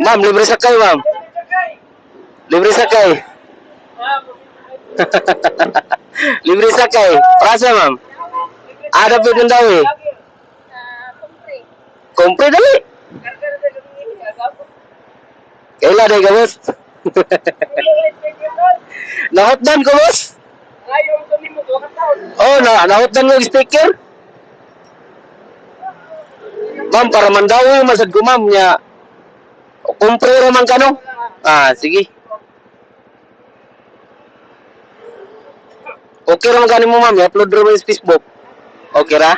Ma'am, libre sakay, ma'am. Libre sakay. Libre sakay. Prasa, ma'am. Ada po ng daw eh. Kumpre dali. Kailan day ka, boss? Nahotdan ko, boss. Oh, nahotdan mo yung sticker. Ma'am, para mandawi masad ko, ma'am, niya. Kumpre raman ka, no? Ah, sige. Okay raman ka mo, ma'am. I-upload raman yung Facebook. Okay ra?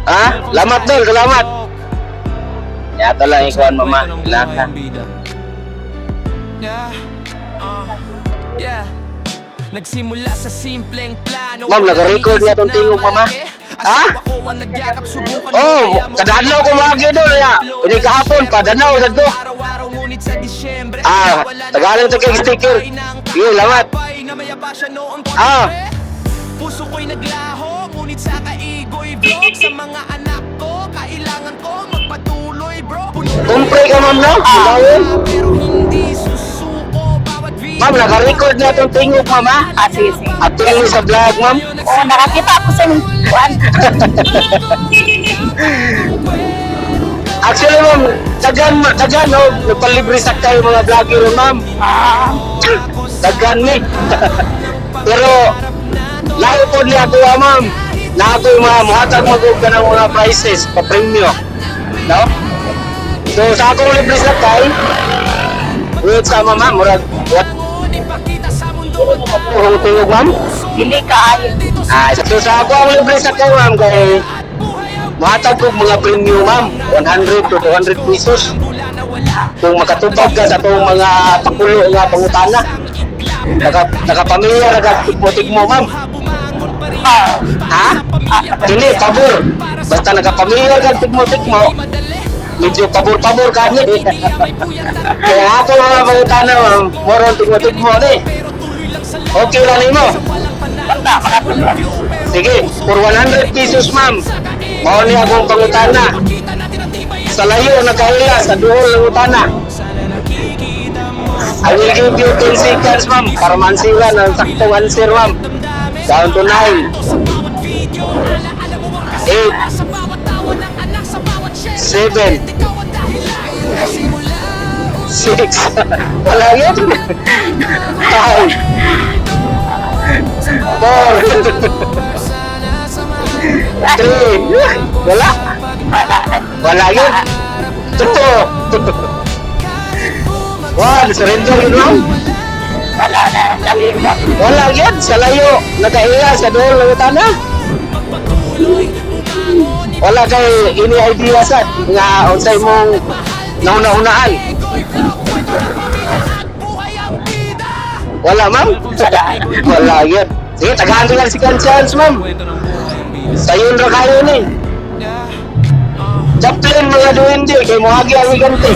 Ha? Lamat dol, salamat. Yato lang ikaw, mama. Ilaka. Nagsimula sa simpleng plano. Ma'am, nag-record niya itong tingog, mama. Ha? Oh, kadadlaw ko magi doon ya. Ini kahapon pa danaw sa do. Ah, Tagalog to kay sticker. Sige, lamat. Ah. Puso ko'y naglaho, ngunit sa kaigoy vlog. Sa mga anak ko, kailangan ko magpatuloy bro. Kumpre ka, ma'am, no? Pero hindi susuko bawat video. Ma'am, naka-record na itong tingog, ma'am, ha? Ah, sige, sige. At tingin mo sa vlog, ma'am. Oo, nakakita ako sa kuwan. Actually, ma'am, tagan, no? Nagpalibre sa kayo mga vlogger, ma'am. Tagan ni. Pero, layo po niya ako, ma'am. Na ako, ma'am, hatag mag-ug ka ng mga prices, pa-premyo. No? So, sa akong libre sa kayo, wait sama, ma'am, murag, what? Purong tingog, ma'am? Dili kaayo. Ah, so sa ako ang libre sa kayo, ma'am, kay mahatag ko mga premium, ma'am, 100 to 200 pesos. Kung makatupag ka sa itong mga pakulo nga pangutana, nakapamilya, nakaputik mo, ma'am. Ha? Hindi, pabor. Basta nakapamilya ka, tigmo-tik mo, medyo pabor-pabor ka niya. Kaya ako mga pangutana, ma'am, moron tigmo-tik mo, okay lang mo. Sige, for 100 pesos, ma'am. Mao ni akong pangutana. Sa layo nakaila sa duhol ng utana. I will give you 10 seconds, ma'am, para mansilan ang saktong answer, ma'am. Down to 9. 8. 7. 6. Wala yun. 5. 4. 3. Wala. Wala yun. 2. 1. Surrender yun, ma'am. Wala na. Wala yun. Sa layo. Nakahiya sa doon ng utana. Wala kay ini idea sa nga unsay mong nauna-unaan. Wala, ma'am? Wala yun. Sige, tagahan ko lang si chance, ma'am. Sayon ra kayo ni. Chaplin mga duwende, kay mohagi ang iganti.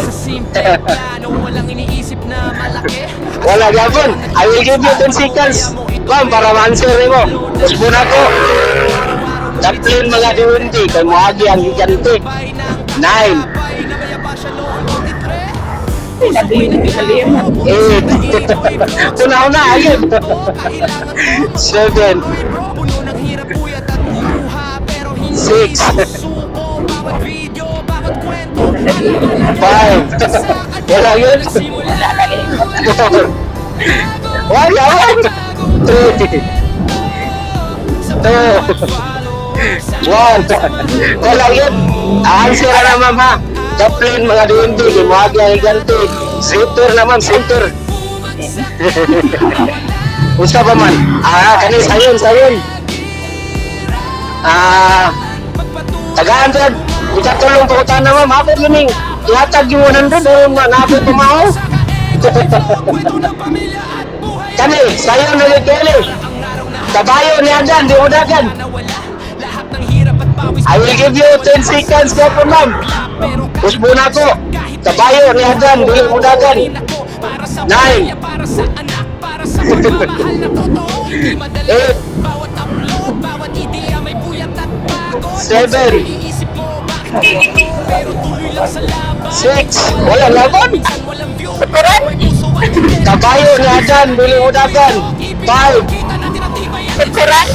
Wala gapon. I will give you 10 seconds, ma'am, para ma-answer mo. Usbo na ko. Chaplin mga duwende, kay mohagi ang iganti. 9. Una-una, ayun. 7. 6. 5. Wala yun. 4. Wala yun. 3. 2. 1. Wala yun. Answer na, ma'am, ha. Chaplin mga duwende, kay mohagi ang iganti. Center na, ma'am, center. Usa ba man? Kani sayon. Tagaan ka. Ikatulong pa utana, ma'am. Ako yun ihatag yung 100 o manabot pumaho. Kani, sayon na ligeli. Kabayo ni Adan, di udagan. I will give you 10 seconds ka po, ma'am. Usbo na ko. Kabayo ni Adan, di udagan. 9. 8. 7. Pero tuloy lang sa laban 6. Wala laban. Walang view Tukuran. Kabayo na dyan, bili mo dagan. 5. Kita natin ang tibay yan Tukuran.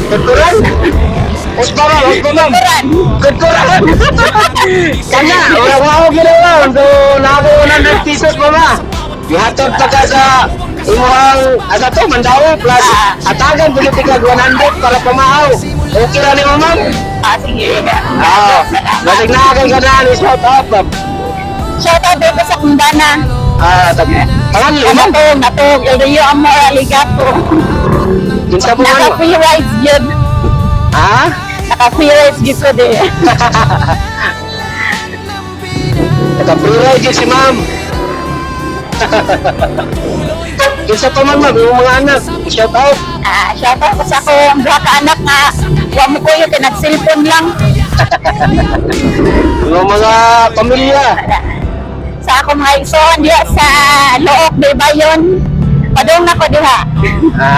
Kukuran. Uspaman. Tukuran. Kukuran. Kana, wala ko ginawa. So, nako 100 pesos pa ba? Ihatod pa ka sa imuhang, asa to, Mandawi, plus atagan, politika 100 para pamahaw. Okay na ni mo, ma'am? Sige. Lasig na kay kanan, shout out, ma'am. Shout out din ko sa kundana. Pangan, ma'am. Natog. Elrio Amor Aligato. Kinsa po man. Naka-free rides yun. Ha? Naka-free rides yun ko din. Naka-pre-ride yun si ma'am. Kinsa pa man, ma'am, yung mga anak, shout out. Shout out ko sa akong duha ka anak nga. Huwag mo ko yun, nag-cellphone lang. Yung mga pamilya. Sa akong mga igsoon diha sa Look, di ba yun? Padung na ko diha.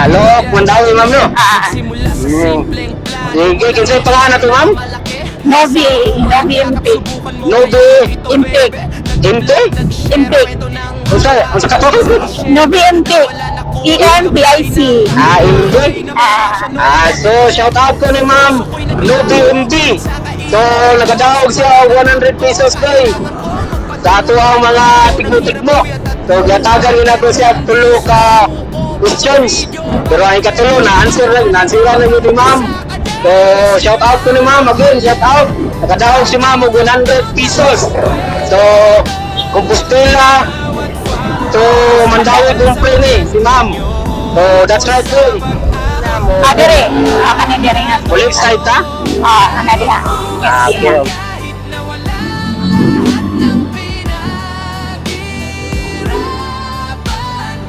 Lok, Mandawi, ma'am, no? Simula sa simpleng plan Sige, kinsa yung pangalan natin, ma'am? Novi Impig. Nobe, Impig. Inte? Impig. Unsa ka to? Novi Impig. EMPIC. Inte? So, shout out ko ni ma'am, Nobe MD. So, nagadaog siya 100 pesos kay. Sa ato ang mga tigmo-tigmo. So, gatagan nila ko siya tulo ka questions. Pero ang ikatulo, na-answer lang yun ni ma'am. So, shout out ko ni ma'am. Again, shout out. Nakadaog si ma'am og 100 pesos. So, Compostela to Mandawi Kumple ni si ma'am. So, that's right po. Dire. Kana dire nga. Ulit side ta? Kana diha. Okay.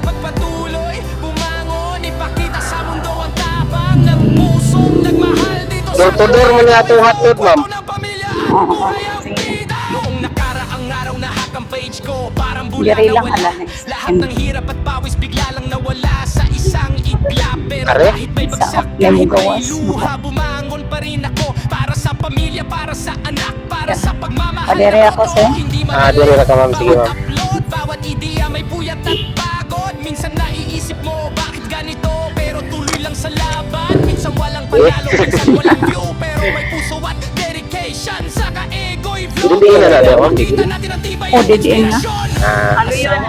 Magpatuloy, bumangon, ipakita sa mundo ang tapang ng pusong nagmahal dito sa Door-to-door mo niya itong hotdog, ma'am. ng pamilya, buhay ang bida. Noong nakaraang araw na hack ang page ko, parang bula Yari lang nawala. alam. Lahat ng hirap at pawis bigla lang nawala sa isang iglap. Pero Are? kahit may bagsak, Yan yung kahit may gawas. luha, bumangon pa rin ako para sa pamilya, para sa anak, para sa pagmamahal. Adere ng ako, totoo, sir. hindi Dire na ka, ma'am. Sige, ma'am. upload, bawat ideya may puyat at pagod. Minsan naiisip mo bakit ganito, pero tuloy lang sa laban. Minsan walang panalo, minsan walang view, pero may puso at dedication. Saka ego'y flow. Hindi na natin, ma'am. Kita natin ang tibay Oh, ng didiin na. inspirasyon. Ano yun?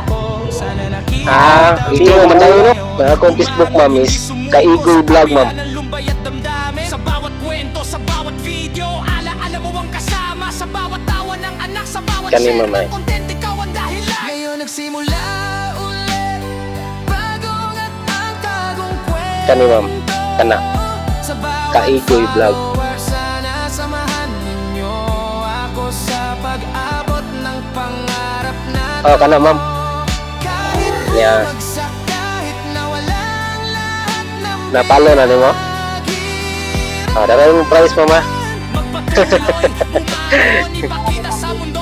Sana nakita Ito yung Mandawi, no? Akong Facebook, ma'am, is Kaigoy Vlog, ma'am. ng lumbay at damdamin. Sa bawat kwento, sa bawat video, ala-ala mo ang kasama. Sa bawat tawa ng anak, sa bawat Kani, share mamay. ng content, ikaw ang dahilan. Ngayon nagsimula ulit, bagong at ang tagong kwento. Kani, ma'am. Kana. Sa bawat Kaigoy Vlog. follower, sana samahan ninyo ako sa pag-abot ng pangarap natin. Kana, ma'am. Kahit Yeah. bagsak, kahit nawalan lahat ng Napalo na ni mo? Dala yung price, mama. magpatuloy, bumangon, ipakita sa mundo